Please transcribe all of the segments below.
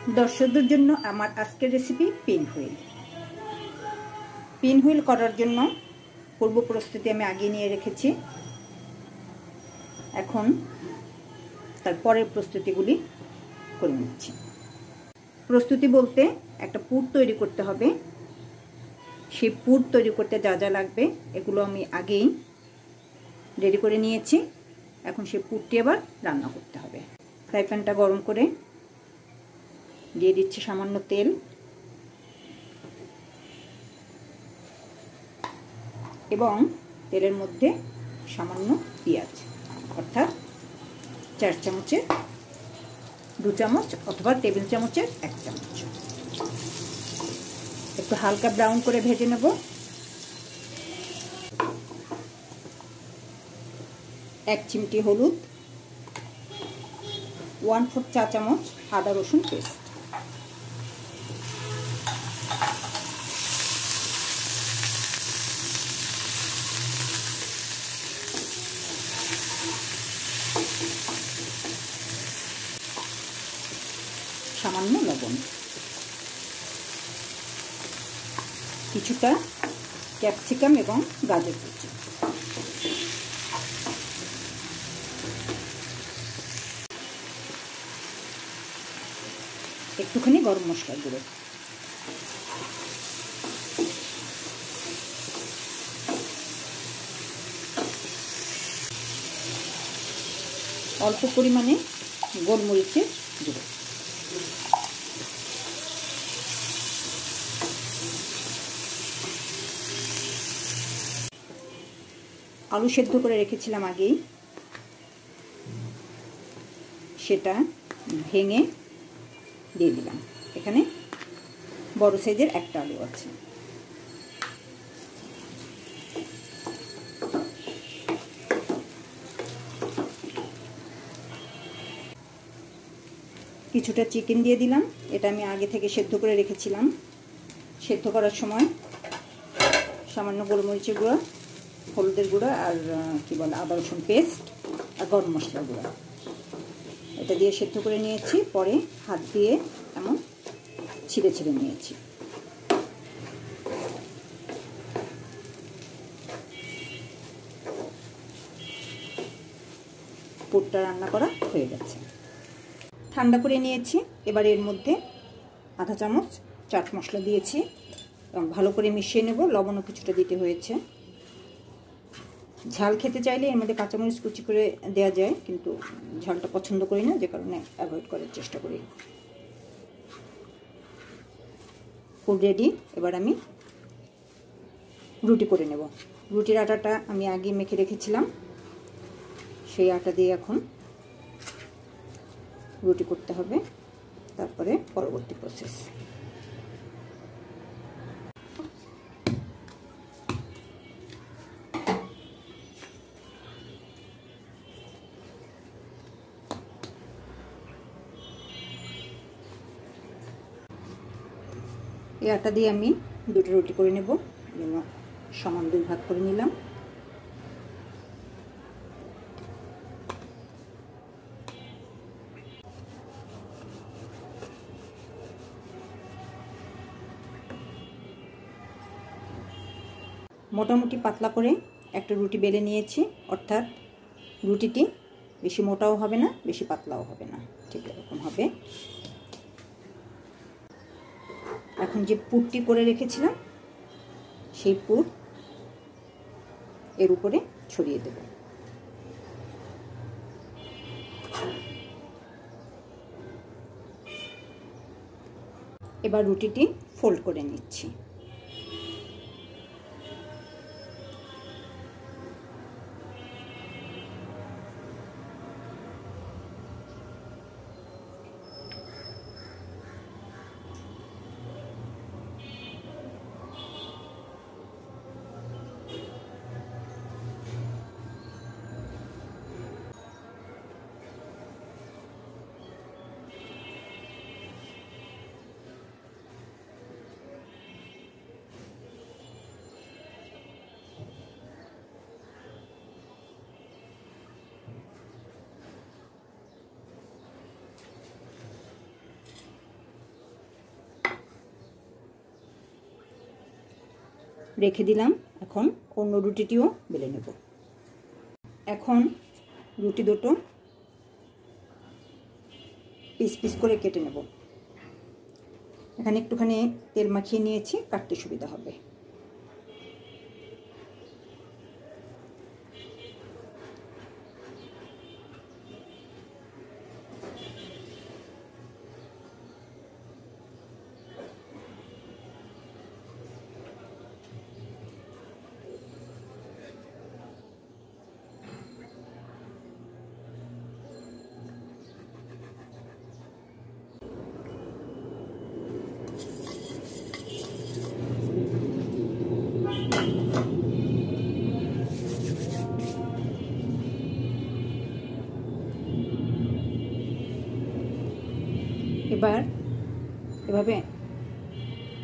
দর্শকদের জন্য আমার আজকের recipe pin wheel. Pin wheel করার জন্য পূর্ব প্রস্তুতি আমি আগে নিয়ে রেখেছি। এখন তার পরের প্রস্তুতিগুলি করে নিচ্ছি। প্রস্তুতি বলতে একটা পুর তৈরি করতে হবে। সেই পুর তৈরি করতে যা যা লাগবে এগুলো আমি আগেই রেডি করে নিয়েছি। এখন সেই পুরটি আবার রান্না করতে হবে। ফ্রাই প্যানটা গরম করে দিয়ে দিচ্ছি সামান্য তেল, এবং তেলের মধ্যে সামান্য পেঁয়াজ, অর্থাৎ 4 চামচের 2 চামচ অথবা টেবিল চামচের 1 চামচ। একটু হালকা ব্রাউন করে ভেজে নেব। এক চিমটি হলুদ, 1/4 চা চামচ আদা রসুন পেস্ট, সামান্য লবণ, কিছুটা ক্যাপসিকাম এবং গাজর কুচি, একটুখানি গরম মশলার গুঁড়ো, অল্প পরিমাণে গোলমরিচের গুঁড়ো, আলু সেদ্ধ করে রেখেছিলাম আগেই, সেটা ভেঙে দিয়ে দিলাম। এখানে বড় সাইজের একটা আলু আছে। কিছুটা চিকেন দিয়ে দিলাম। এটা আমি আগে থেকে সেদ্ধ করে রেখেছিলাম। সেদ্ধ করার সময় সামান্য গোলমরিচের গুঁড়া, হলুদের গুঁড়া, আর আদা রসুন পেস্ট আর গরম মশলার গুঁড়া, এটা দিয়ে সেদ্ধ করে নিয়েছি। পরে হাত দিয়ে এমন ছিঁড়ে ছিঁড়ে নিয়েছি। পুরটা রান্না করা হয়ে গেছে। ঠান্ডা করে নিয়েছি। এবার এর মধ্যে আধা চামচ চাট মশলা দিয়েছি এবং ভালো করে মিশিয়ে নেব। লবণও কিছুটা দিতে হয়েছে। ঝাল খেতে চাইলে এর মধ্যে কাঁচামরিচ কুচি করে দেওয়া যায়, কিন্তু ঝালটা পছন্দ করি না, যে কারণে অ্যাভয়েড করার চেষ্টা করি। পুর রেডি। এবার আমি রুটি করে নেব। রুটির আটাটা আমি আগে মেখে রেখেছিলাম, সেই আটা দিয়ে এখন রুটি করতে হবে। তারপরে পরবর্তী প্রসেস। এই আটা দিয়ে আমি দুটো রুটি করে নেব। সমান 2 ভাগ করে নিলাম। মোটামুটি পাতলা করে একটা রুটি বেলে নিয়েছি, অর্থাৎ রুটিটি বেশি মোটাও হবে না, বেশি পাতলাও হবে না, ঠিক এরকম হবে। এখন যে পুরটি করে রেখেছিলাম সেই পুর এর উপরে ছড়িয়ে দেব। এবার রুটিটি ফোল্ড করে নিচ্ছি। রেখে দিলাম। এখন অন্য রুটিটিও বেলে নেব। এখন রুটি দুটো পিস পিস করে কেটে নেব। এখানে একটুখানি তেল মাখিয়ে নিয়েছি, কাটতে সুবিধা হবে। এবার এভাবে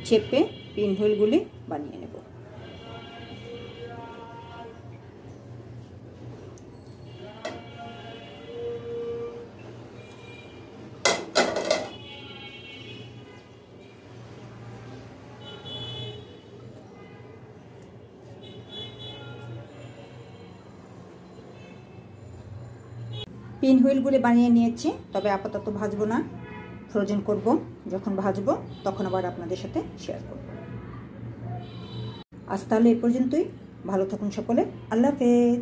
চেপে পিন হোলগুলি বানিয়ে নেব। পিন হুইলগুলি বানিয়ে নিয়েছি, তবে আপাতত ভাজবো না, ফ্রোজেন করব। যখন ভাজবো তখন আবার আপনাদের সাথে শেয়ার করব। আজ তাহলে এ পর্যন্তই। ভালো থাকুন সকলে। আল্লাহ হাফেজ।